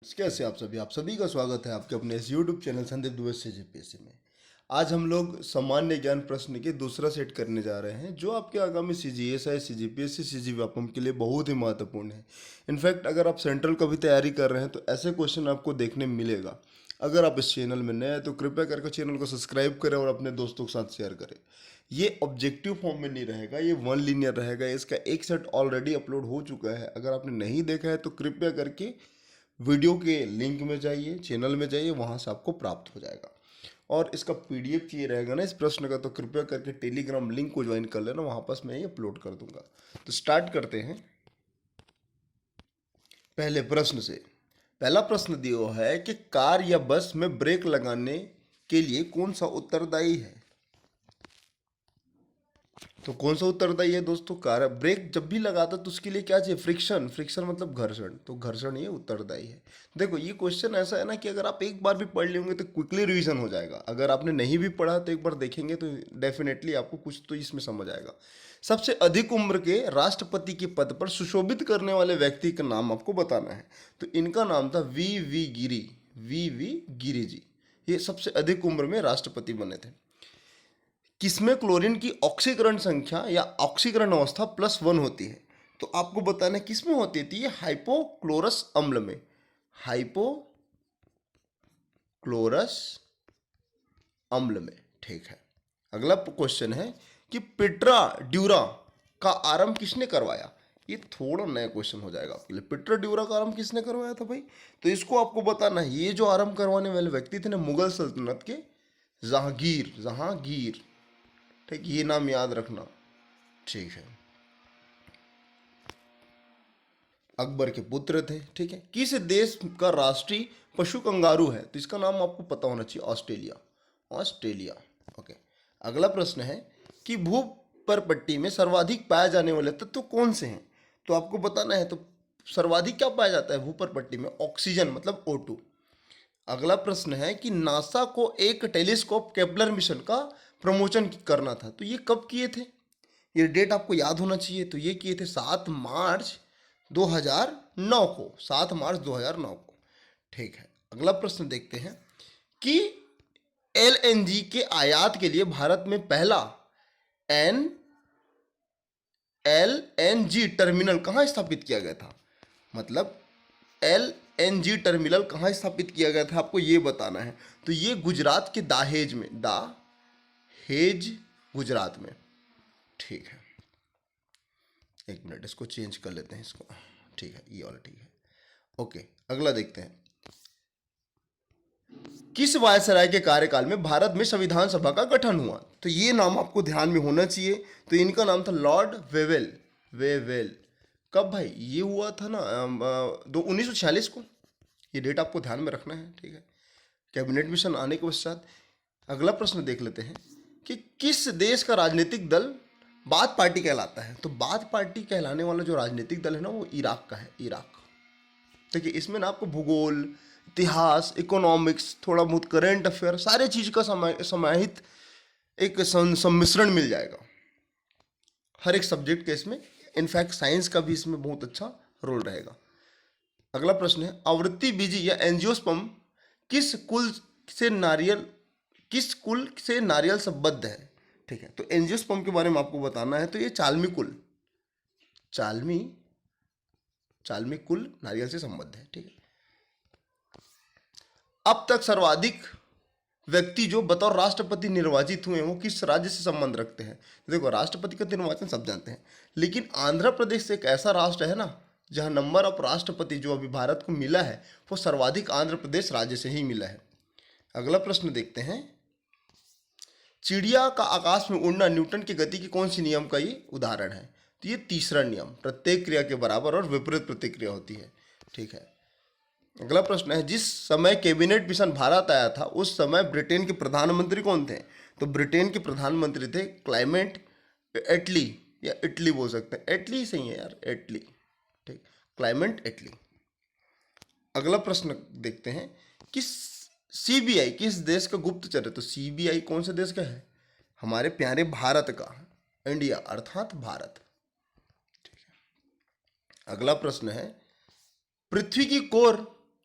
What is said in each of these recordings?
कैसे आप सभी का स्वागत है आपके अपने इस यूट्यूब चैनल संदीप दुबे से जीपीएससी में। आज हम लोग सामान्य ज्ञान प्रश्न के दूसरा सेट करने जा रहे हैं जो आपके आगामी सीजीएसआई, सीजीपीएससी, सीजीव्यापम के लिए बहुत ही महत्वपूर्ण है। इनफैक्ट अगर आप सेंट्रल का भी तैयारी कर रहे हैं तो ऐसे क्वेश्चन आपको देखने मिलेगा। अगर आप इस चैनल में नए हैं तो कृपया करके चैनल को सब्सक्राइब करें और अपने दोस्तों के साथ शेयर करें। ये ऑब्जेक्टिव फॉर्म में नहीं रहेगा, ये वन लीनियर रहेगा। इसका एक सेट ऑलरेडी अपलोड हो चुका है। अगर आपने नहीं देखा है तो कृपया करके वीडियो के लिंक में जाइए, चैनल में जाइए, वहाँ से आपको प्राप्त हो जाएगा। और इसका पीडीएफ चाहिए रहेगा ना इस प्रश्न का, तो कृपया करके टेलीग्राम लिंक को ज्वाइन कर लेना, वहाँ पर मैं ये अपलोड कर दूंगा। तो स्टार्ट करते हैं पहले प्रश्न से। पहला प्रश्न दिया हुआ है कि कार या बस में ब्रेक लगाने के लिए कौन सा उत्तरदायी है। तो कौन सा उत्तरदायी है दोस्तों? कार। ब्रेक जब भी लगाता तो उसके लिए क्या चाहिए? फ्रिक्शन। फ्रिक्शन मतलब घर्षण, तो घर्षण ये उत्तरदायी है। देखो ये क्वेश्चन ऐसा है ना कि अगर आप एक बार भी पढ़ लेंगे तो क्विकली रिवीजन हो जाएगा। अगर आपने नहीं भी पढ़ा तो एक बार देखेंगे तो डेफिनेटली आपको कुछ तो इसमें समझ आएगा। सबसे अधिक उम्र के राष्ट्रपति के पद पर सुशोभित करने वाले व्यक्ति का नाम आपको बताना है। तो इनका नाम था we Giri. We Giri ji, ये सबसे अधिक उम्र में राष्ट्रपति बने थे। किसमें क्लोरीन की ऑक्सीकरण संख्या या ऑक्सीकरण अवस्था +1 होती है? तो आपको बताना है किसमें होती थी ये? हाइपोक्लोरस अम्ल में। हाइपोक्लोरस अम्ल में। ठीक है। अगला क्वेश्चन है कि पिट्रा ड्यूरा का आरंभ किसने करवाया? ये थोड़ा नया क्वेश्चन हो जाएगा आपके लिए। पिट्रा ड्यूरा का आरंभ किसने करवाया था भाई? तो इसको आपको बताना है। ये जो आरंभ करवाने वाले व्यक्ति थे ना, मुगल सल्तनत के जहांगीर। जहांगीर, ठीक, ये नाम याद रखना। ठीक है। अकबर के पुत्र थे। ठीक है। किस देश का राष्ट्रीय पशु कंगारू है? तो इसका नाम आपको पता होना चाहिए, ऑस्ट्रेलिया। ऑस्ट्रेलिया। ओके। अगला प्रश्न है कि भूपर्पट्टी में सर्वाधिक पाए जाने वाले तत्व कौन से हैं? तो आपको बताना है। तो सर्वाधिक क्या पाया जाता है भूपर्पट्टी में? ऑक्सीजन मतलब O2। अगला प्रश्न है कि नासा को एक टेलीस्कोप केपलर मिशन का प्रमोशन करना था, तो ये कब किए थे? ये डेट आपको याद होना चाहिए। तो ये किए थे 7 मार्च 2009 को। 7 मार्च 2009 को। ठीक है। अगला प्रश्न देखते हैं कि एलएनजी के आयात के लिए भारत में पहला एलएनजी टर्मिनल कहाँ स्थापित किया गया था? मतलब एलएनजी टर्मिनल कहाँ स्थापित किया गया था, आपको ये बताना है। तो ये गुजरात के दाहेज में। दाहेज, गुजरात में। ठीक है। एक मिनट, इसको चेंज कर लेते हैं इसको। ठीक है, ये वाला ठीक है। ओके। अगला देखते हैं। किस वायसराय के कार्यकाल में भारत में संविधान सभा का गठन हुआ? तो ये नाम आपको ध्यान में होना चाहिए। तो इनका नाम था लॉर्ड वेवेल। वेवेल। कब भाई ये हुआ था ना? 1946 को। ये डेट आपको ध्यान में रखना है। ठीक है। कैबिनेट मिशन आने के पश्चात। अगला प्रश्न देख लेते हैं कि किस देश का राजनीतिक दल बाथ पार्टी कहलाता है? तो बाथ पार्टी कहलाने वाला जो राजनीतिक दल है ना, वो इराक का है। इराक। देखिए इसमें ना आपको भूगोल, इतिहास, इकोनॉमिक्स, थोड़ा बहुत करेंट अफेयर, सारे चीज का समाहित एक सम्मिश्रण मिल जाएगा हर एक सब्जेक्ट के इसमें। इनफैक्ट साइंस का भी इसमें बहुत अच्छा रोल रहेगा। अगला प्रश्न है आवृत्ति बीजी या एंजियोस्पर्म किस कुल से नारियल संबद्ध है? ठीक है। तो एंजियोस्पर्म के बारे में आपको बताना है। तो ये चालमी कुल, चालमी कुल नारियल से संबद्ध है। ठीक है। अब तक सर्वाधिक व्यक्ति जो बतौर राष्ट्रपति निर्वाचित हुए हैं वो किस राज्य से संबंध रखते हैं? देखो राष्ट्रपति का निर्वाचन सब जानते हैं, लेकिन आंध्र प्रदेश एक ऐसा राष्ट्र है ना जहां नंबर ऑफ राष्ट्रपति जो अभी भारत को मिला है वो सर्वाधिक आंध्र प्रदेश राज्य से ही मिला है। अगला प्रश्न देखते हैं। चिड़िया का आकाश में उड़ना न्यूटन की गति के कौन सी नियम का ये उदाहरण है? तो ये तीसरा नियम, प्रत्येक क्रिया के बराबर और विपरीत प्रतिक्रिया होती है। ठीक है। अगला प्रश्न है जिस समय कैबिनेट मिशन भारत आया था उस समय ब्रिटेन के प्रधानमंत्री कौन थे? तो ब्रिटेन के प्रधानमंत्री थे क्लाइमेट एटली, या इटली बोल सकते हैं। एटली सही है यार, एटली। ठीक, क्लाइमेट एटली। अगला प्रश्न देखते हैं कि सीबीआई किस देश का गुप्तचर है? तो सीबीआई कौन से देश का है? हमारे प्यारे भारत का, इंडिया अर्थात भारत। ठीक है। अगला प्रश्न है पृथ्वी की कोर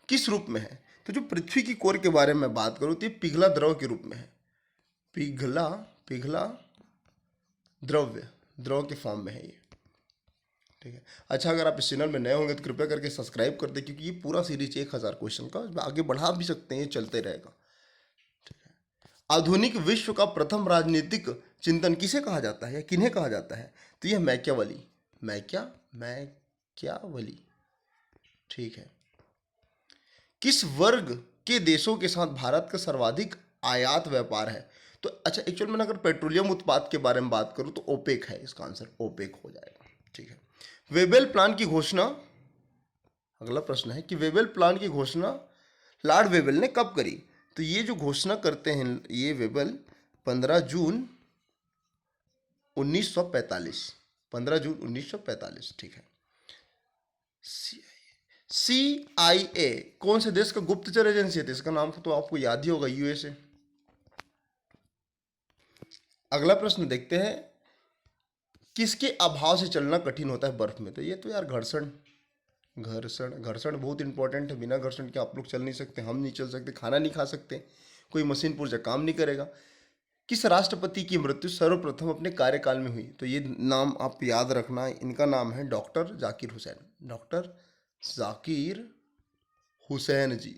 किस रूप में है? तो जो पृथ्वी की कोर के बारे में बात करूँ तो ये पिघला द्रव के रूप में है। पिघला पिघला द्रव के फॉर्म में है ये। ठीक है। अच्छा, अगर आप इस चैनल में नए होंगे तो कृपया करके सब्सक्राइब कर दें, क्योंकि ये पूरा सीरीज 1000 क्वेश्चन का आगे बढ़ा भी सकते हैं, ये चलते रहेगा। आधुनिक विश्व का प्रथम राजनीतिक चिंतन किसे कहा जाता है या किन्हें कहा जाता है? तो यह मैकियावेली। मैकियावेली। ठीक है। किस वर्ग के देशों के साथ भारत का सर्वाधिक आयात व्यापार है? तो अच्छा, एक्चुअल में अगर पेट्रोलियम उत्पाद के बारे में बात करूं तो ओपेक है, इसका आंसर ओपेक हो जाएगा। ठीक है। वेबल प्लान की घोषणा, अगला प्रश्न है कि वेबल प्लान की घोषणा लॉर्ड वेबल ने कब करी? तो ये जो घोषणा करते हैं ये वेबल 15 जून 1945, 15 जून 1945। ठीक है। CIA कौन से देश का गुप्तचर एजेंसी है? इसका नाम तो आपको याद ही होगा, USA। अगला प्रश्न देखते हैं, किसके अभाव से चलना कठिन होता है बर्फ में? तो ये तो यार घर्षण बहुत इंपॉर्टेंट है। बिना घर्षण के आप लोग चल नहीं सकते, हम नहीं चल सकते, खाना नहीं खा सकते, कोई मशीन पुर्जा काम नहीं करेगा। किस राष्ट्रपति की मृत्यु सर्वप्रथम अपने कार्यकाल में हुई? तो ये नाम आप याद रखना, इनका नाम है डॉक्टर जाकिर हुसैन। डॉक्टर जाकिर हुसैन जी।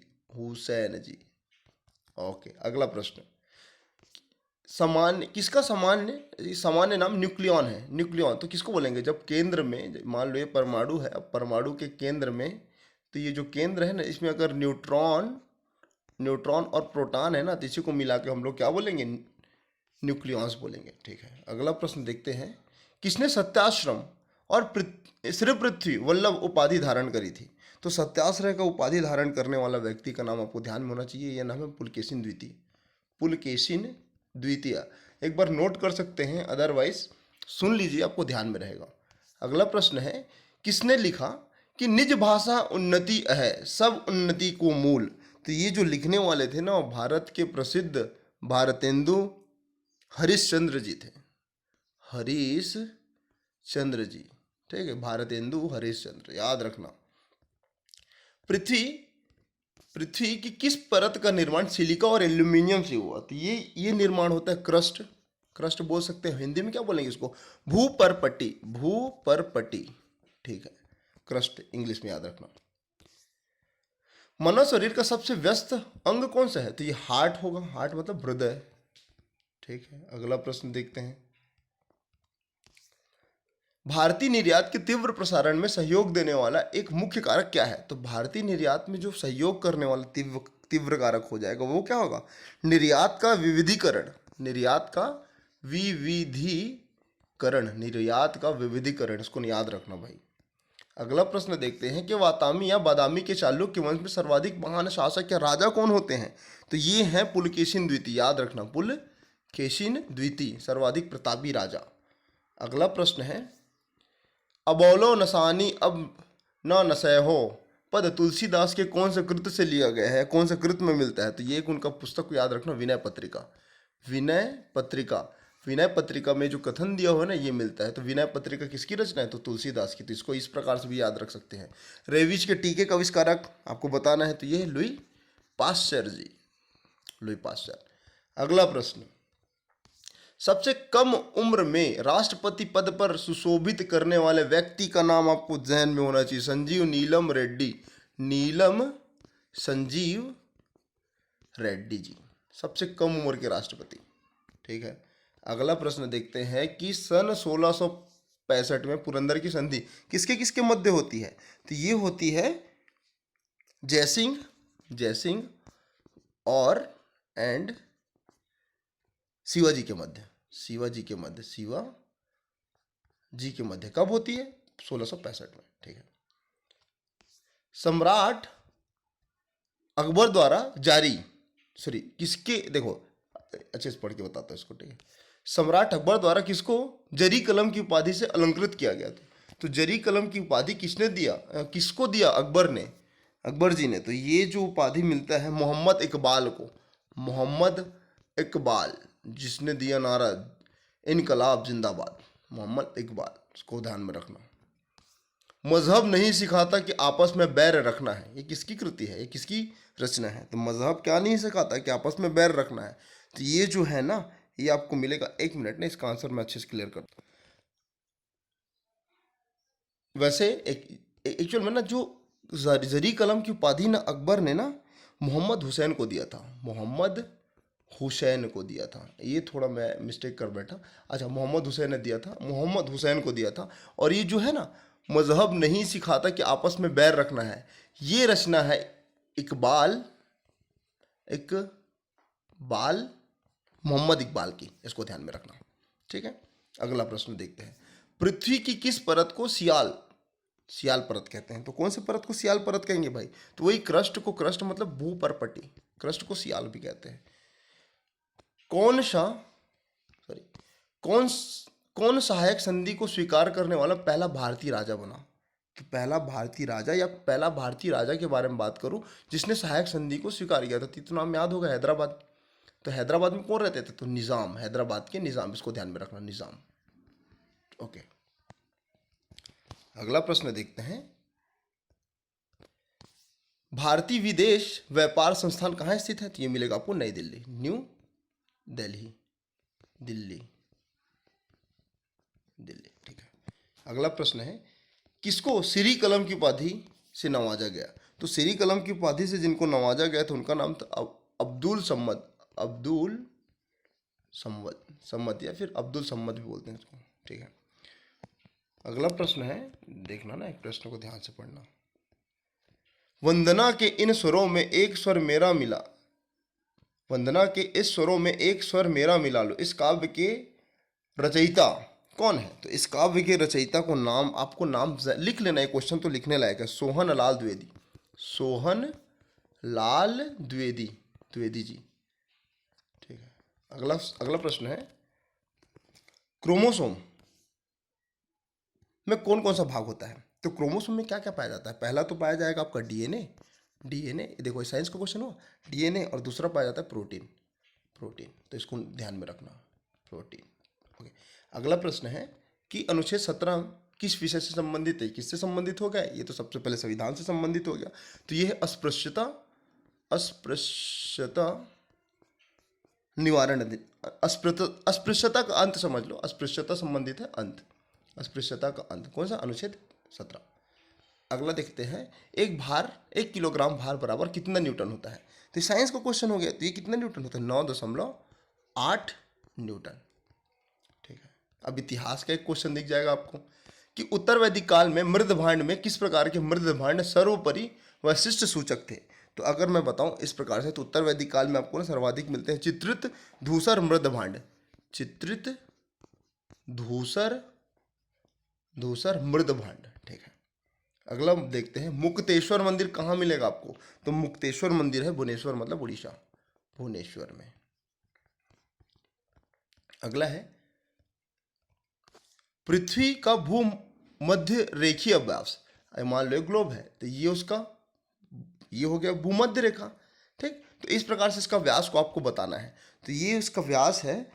ओके। अगला प्रश्न, सामान्य नाम न्यूक्लियॉन है। न्यूक्लियॉन तो किसको बोलेंगे? जब केंद्र में, मान लो ये परमाणु है, अब परमाणु के केंद्र में, तो ये जो केंद्र है ना, इसमें अगर न्यूट्रॉन और प्रोटॉन है ना, तो इसी को मिला के हम लोग क्या बोलेंगे? न्यूक्लियॉन्स बोलेंगे। ठीक है। अगला प्रश्न देखते हैं, किसने सत्याश्रम और श्री पृथ्वी वल्लभ उपाधि धारण करी थी? तो सत्याश्रय का उपाधि धारण करने वाला व्यक्ति का नाम आपको ध्यान में होना चाहिए, यह नाम है पुलकेशिन द्वितीय। पुलकेशिन द्वितीय, एक बार नोट कर सकते हैं, अदरवाइज सुन लीजिए, आपको ध्यान में रहेगा। अगला प्रश्न है, किसने लिखा कि निज भाषा उन्नति है सब उन्नति को मूल? तो ये जो लिखने वाले थे ना, भारत के प्रसिद्ध भारतेंदु हरिश्चंद्र जी थे। हरिश्चंद्र जी। ठीक है। भारतेंदु हरिश्चंद्र, याद रखना। पृथ्वी की किस परत का निर्माण सिलिका और एल्यूमिनियम से हुआ? तो ये निर्माण होता है क्रस्ट बोल सकते हैं, हिंदी में क्या बोलेंगे इसको? भूपरपट्टी। ठीक है। क्रस्ट इंग्लिश में याद रखना। मानव शरीर का सबसे व्यस्त अंग कौन सा है? तो ये हार्ट होगा। हार्ट मतलब हृदय। ठीक है। अगला प्रश्न देखते हैं, भारतीय निर्यात के तीव्र प्रसारण में सहयोग देने वाला एक मुख्य कारक क्या है? तो भारतीय निर्यात में जो सहयोग करने वाला तीव्र कारक हो जाएगा वो क्या होगा? निर्यात का विविधीकरण, इसको याद रखना भाई। अगला प्रश्न देखते हैं कि वातामी या बादामी के चालुक्य वंश में सर्वाधिक महान शासक या राजा कौन होते हैं? तो ये हैं पुलकेशिन द्वितीय, याद रखना, पुलकेशिन द्वितीय सर्वाधिक प्रतापी राजा। अगला प्रश्न है, अबोलो नसानी अब न नसैहो पद तुलसीदास के कौन से कृत से लिया गया है, कौन से कृत में मिलता है? तो ये एक उनका पुस्तक को याद रखना, विनय पत्रिका में जो कथन दिया हुआ है ना, ये मिलता है। तो विनय पत्रिका किसकी रचना है? तो तुलसीदास की। तो इसको इस प्रकार से भी याद रख सकते हैं। रेविज के टीके का आविष्कारक आपको बताना है, तो ये लुई पाश्चर जी। अगला प्रश्न, सबसे कम उम्र में राष्ट्रपति पद पर सुशोभित करने वाले व्यक्ति का नाम आपको ध्यान में होना चाहिए। संजीव रेड्डी जी, सबसे कम उम्र के राष्ट्रपति। ठीक है। अगला प्रश्न देखते हैं कि सन 1665 में पुरंदर की संधि किसके किसके मध्य होती है? तो ये होती है जयसिंह और शिवाजी के मध्य कब होती है? 1665 में। ठीक है। सम्राट अकबर द्वारा देखो अच्छे से पढ़ के बताता हूं इसको। ठीक है। सम्राट अकबर द्वारा किसको जरी कलम की उपाधि से अलंकृत किया गया था? तो जरी कलम की उपाधि किसको दिया? अकबर जी ने। तो ये जो उपाधि मिलता है मोहम्मद इकबाल को, जिसने दिया नारा इनकलाब जिंदाबाद, मोहम्मद इकबाल, इसको ध्यान में रखना। मजहब नहीं सिखाता कि आपस में बैर रखना है। ये किसकी कृति है, ये किसकी रचना है? तो मजहब क्या नहीं सिखाता कि आपस में बैर रखना है। तो ये जो है ना, ये आपको मिलेगा। एक मिनट ना, इसका आंसर मैं अच्छे से क्लियर करता हूँ। वैसे एक एक्चुअल में ना, जो जरी कलम की उपाधि ना अकबर ने ना मोहम्मद हुसैन को दिया था। मोहम्मद हुसैन को दिया था, ये थोड़ा मैं मिस्टेक कर बैठा। अच्छा, मोहम्मद हुसैन ने दिया था, मोहम्मद हुसैन को दिया था। और ये जो है ना, मजहब नहीं सिखाता कि आपस में बैर रखना है, ये रचना है इकबाल, इकबाल, मोहम्मद इकबाल की। इसको ध्यान में रखना। ठीक है, अगला प्रश्न देखते हैं। पृथ्वी की किस परत को सियाल सियाल परत कहते हैं? तो कौन से परत को सियाल परत कहेंगे भाई? तो वही क्रस्ट को, क्रस्ट मतलब भू परपटी, क्रस्ट को सियाल भी कहते हैं। कौन सा सॉरी कौन कौन सहायक संधि को स्वीकार करने वाला पहला भारतीय राजा बना? कि पहला भारतीय राजा या पहला भारतीय राजा के बारे में बात करूं जिसने सहायक संधि को स्वीकार किया था, तो नाम याद होगा, हैदराबाद। तो हैदराबाद में कौन रहते थे? तो निज़ाम, हैदराबाद के निज़ाम। इसको ध्यान में रखना, निज़ाम। ओके, अगला प्रश्न देखते हैं। भारतीय विदेश व्यापार संस्थान कहाँ स्थित है? तो ये मिलेगा आपको नई दिल्ली, न्यू दिल्ली, दिल्ली, दिल्ली। ठीक है, अगला प्रश्न है। किसको श्री कलम की उपाधि से नवाजा गया? तो श्री कलम की उपाधि से जिनको नवाजा गया था उनका नाम था अब्दुल सम्मद, अब्दुल सम्मद, सम्मद या फिर अब्दुल सम्मद भी बोलते हैं इसको। ठीक है, अगला प्रश्न है, देखना ना, एक प्रश्न को ध्यान से पढ़ना। वंदना के इन स्वरों में एक स्वर मेरा मिला, वंदना के इस स्वरों में एक स्वर मेरा मिला लो, इस काव्य के रचयिता कौन है? तो इस काव्य के रचयिता को नाम, आपको नाम लिख लेना है, क्वेश्चन तो लिखने लायक है। सोहन लाल द्विवेदी, सोहन लाल द्विवेदी, द्विवेदी जी। ठीक है, अगला अगला प्रश्न है। क्रोमोसोम में कौन कौन सा भाग होता है? तो क्रोमोसोम में क्या क्या पाया जाता है? पहला तो पाया जाएगा आपका डीएनए, डीएनए देखो साइंस का क्वेश्चन हो, डीएनए। और दूसरा पाया जाता है प्रोटीन, प्रोटीन। तो इसको ध्यान में रखना, प्रोटीन। ओके, अगला प्रश्न है कि अनुच्छेद 17 किस विषय से संबंधित है? किससे संबंधित हो गया? ये तो सबसे पहले संविधान से संबंधित हो गया। तो ये है अस्पृश्यता, अस्पृश्यता निवारण अस्पृश्यता का अंत समझ लो, अस्पृश्यता संबंधित है अंत, अस्पृश्यता का अंत। कौन सा? अनुच्छेद 17। अगला देखते हैं। एक किलोग्राम भार बराबर कितना न्यूटन होता है? तो साइंस का क्वेश्चन हो गया। तो ये कितना न्यूटन होता है? 9.8 न्यूटन। ठीक है, अब इतिहास का एक क्वेश्चन दिख जाएगा आपको कि उत्तर वैदिक काल में मृद भांड में किस प्रकार के मृद भांड सर्वोपरि वैशिष्ट सूचक थे? तो अगर मैं बताऊं इस प्रकार से, तो उत्तर वैदिक काल में आपको ना सर्वाधिक मिलते हैं चित्रित धूसर मृद भांड, चित्रित धूसर धूसर मृद भांड। ठीक है, अगला देखते हैं। मुक्तेश्वर मंदिर कहाँ मिलेगा आपको? तो मुक्तेश्वर मंदिर है भुवनेश्वर, मतलब उड़ीसा, भुवनेश्वर में। अगला है पृथ्वी का भूमध्य रेखीय व्यास। मान लो ग्लोब है, तो ये उसका, ये हो गया भूमध्य रेखा। ठीक, तो इस प्रकार से इसका व्यास को आपको बताना है। तो ये इसका व्यास है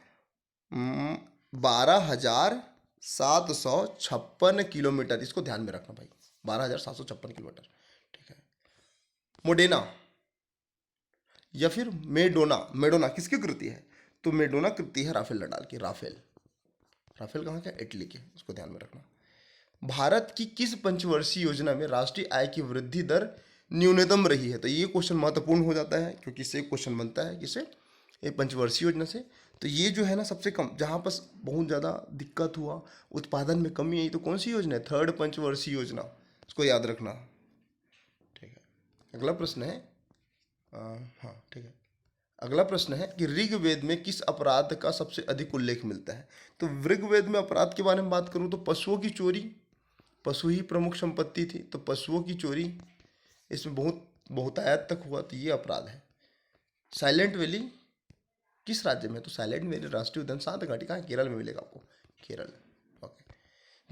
12,756 किलोमीटर। इसको ध्यान में रखना भाई, 12,756 किलोमीटर। ठीक है, मोडेना या फिर मेडोना, मेडोना किसकी कृति है? तो मेडोना कृति है राफेल नडाल की। राफेल, राफेल कहाँ का? इटली के। इसको ध्यान में रखना। भारत की किस पंचवर्षीय योजना में राष्ट्रीय आय की वृद्धि दर न्यूनतम रही है? तो ये क्वेश्चन महत्वपूर्ण हो जाता है, क्योंकि इससे क्वेश्चन बनता है किसे? ये पंचवर्षीय योजना से। तो ये जो है ना, सबसे कम, जहाँ पर बहुत ज़्यादा दिक्कत हुआ, उत्पादन में कमी आई, तो कौन सी योजना है? थर्ड पंचवर्षीय योजना। इसको याद रखना। ठीक है, अगला प्रश्न है, हाँ ठीक है, अगला प्रश्न है कि ऋग्वेद में किस अपराध का सबसे अधिक उल्लेख मिलता है? तो ऋग्वेद में अपराध के बारे में बात करूँ तो पशुओं की चोरी, पशु ही प्रमुख संपत्ति थी, तो पशुओं की चोरी इसमें बहुतायत तक हुआ, तो ये अपराध है। साइलेंट वैली किस राज्य में? तो साइलेंट वैली राष्ट्रीय उद्यान शांत घाटी कहाँ? केरल में मिलेगा आपको, केरल। ओके,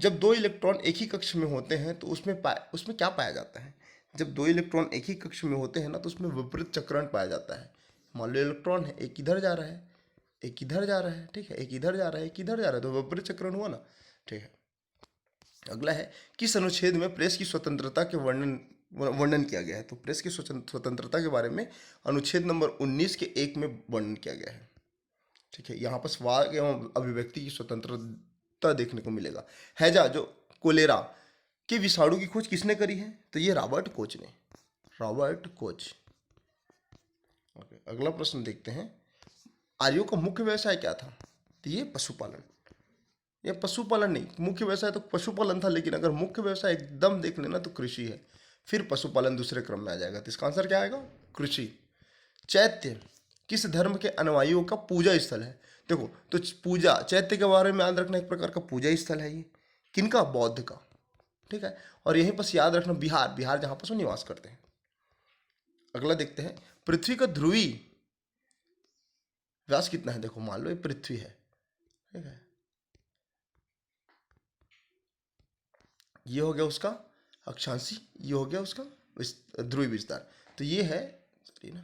जब दो इलेक्ट्रॉन एक ही कक्ष में होते हैं तो उसमें क्या पाया जाता है? जब दो इलेक्ट्रॉन एक ही कक्ष में होते हैं ना, तो उसमें विपरीत चक्रण पाया जाता है। मान लो इलेक्ट्रॉन है, एक इधर जा रहा है, एक इधर जा रहा है, ठीक है, एक इधर जा रहा है, एक इधर जा रहा है, तो विपरीत चक्रण हुआ ना। ठीक है, अगला है, किस अनुच्छेद में प्रेस की स्वतंत्रता के वर्णन किया गया है? तो प्रेस की स्वतंत्रता के बारे में अनुच्छेद नंबर 19 के 1 में वर्णन किया गया है। ठीक है, यहाँ पर वाक एवं अभिव्यक्ति की स्वतंत्रता देखने को मिलेगा। हैजा जो कोलेरा के विषाणु की खोज किसने करी है? तो ये रॉबर्ट कोच ने, रॉबर्ट कोच। ओके, अगला प्रश्न देखते हैं, आर्यों का मुख्य व्यवसाय क्या था? तो ये पशुपालन। ये पशुपालन नहीं, मुख्य व्यवसाय तो पशुपालन था, लेकिन अगर मुख्य व्यवसाय एकदम देख लेना तो कृषि है, फिर पशुपालन दूसरे क्रम में आ जाएगा। तो इसका आंसर क्या आएगा? कृषि। चैत्य किस धर्म के अनुयायियों का पूजा स्थल है? देखो, तो पूजा, चैत्य के बारे में याद रखना, एक प्रकार का पूजा स्थल है ये। किनका? बौद्ध का। ठीक है, और यहीं पर याद रखना बिहार, बिहार जहां पर वो निवास करते हैं। अगला देखते हैं, पृथ्वी का ध्रुवी व्यास कितना है? देखो, मान लो ये पृथ्वी है, ठीक है, ये हो गया उसका अक्षांशी, ये हो गया उसका ध्रुवी विस्तार। तो ये है, सॉरी ना,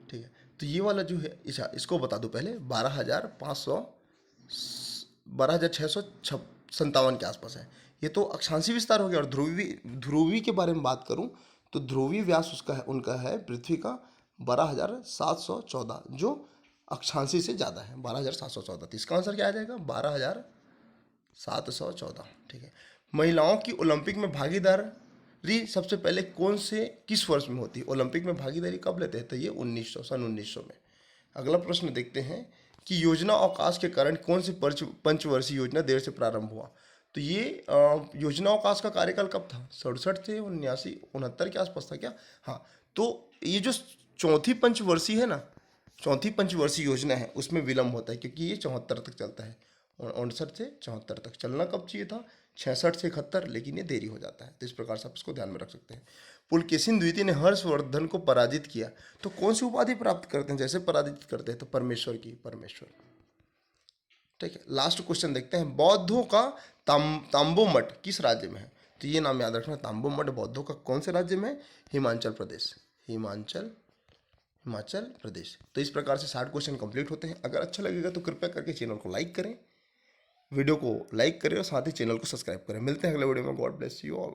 ठीक है, तो ये वाला जो है, इसको बता दो पहले, 12,657 के आसपास है। ये तो अक्षांशी विस्तार हो गया। और ध्रुवी, ध्रुवी के बारे में बात करूं तो ध्रुवी व्यास उसका है, उनका है पृथ्वी का 12,714, जो अक्षांशी से ज़्यादा है, 12,714। तो इसका आंसर क्या आ जाएगा? 12,714। ठीक है, महिलाओं की ओलंपिक में भागीदारी सबसे पहले कौन से किस वर्ष में होती है? ओलंपिक में भागीदारी कब लेते हैं? तो ये 1900, सन 1900 में। अगला प्रश्न देखते हैं कि योजना अवकाश के कारण कौन सी पंचवर्षीय योजना देर से प्रारंभ हुआ? तो ये योजना अवकाश का कार्यकाल कब था? 67 से 79, 69 के आसपास था क्या? हाँ, तो ये जो चौथी पंचवर्षीय है ना, चौथी पंचवर्षीय योजना है, उसमें विलंब होता है, क्योंकि ये 74 तक चलता है, और 59 से 74 तक चलना कब चाहिए था? 66 से 71, लेकिन ये देरी हो जाता है। तो इस प्रकार से आप इसको ध्यान में रख सकते हैं। पुलकेशिन द्वितीय ने हर्षवर्धन को पराजित किया, तो कौन सी उपाधि प्राप्त करते हैं? जैसे पराजित करते हैं तो परमेश्वर की, परमेश्वर। ठीक है, लास्ट क्वेश्चन देखते हैं, बौद्धों का तांबो मठ किस राज्य में है? तो ये नाम याद रखना, तांबो मठ बौद्धों का कौन से राज्य में? हिमाचल प्रदेश, हिमाचल प्रदेश। तो इस प्रकार से 60 क्वेश्चन कंप्लीट होते हैं। अगर अच्छा लगेगा तो कृपया करके चैनल को लाइक करें, वीडियो को लाइक करें और साथ ही चैनल को सब्सक्राइब करें। मिलते हैं अगले वीडियो में। God bless you all.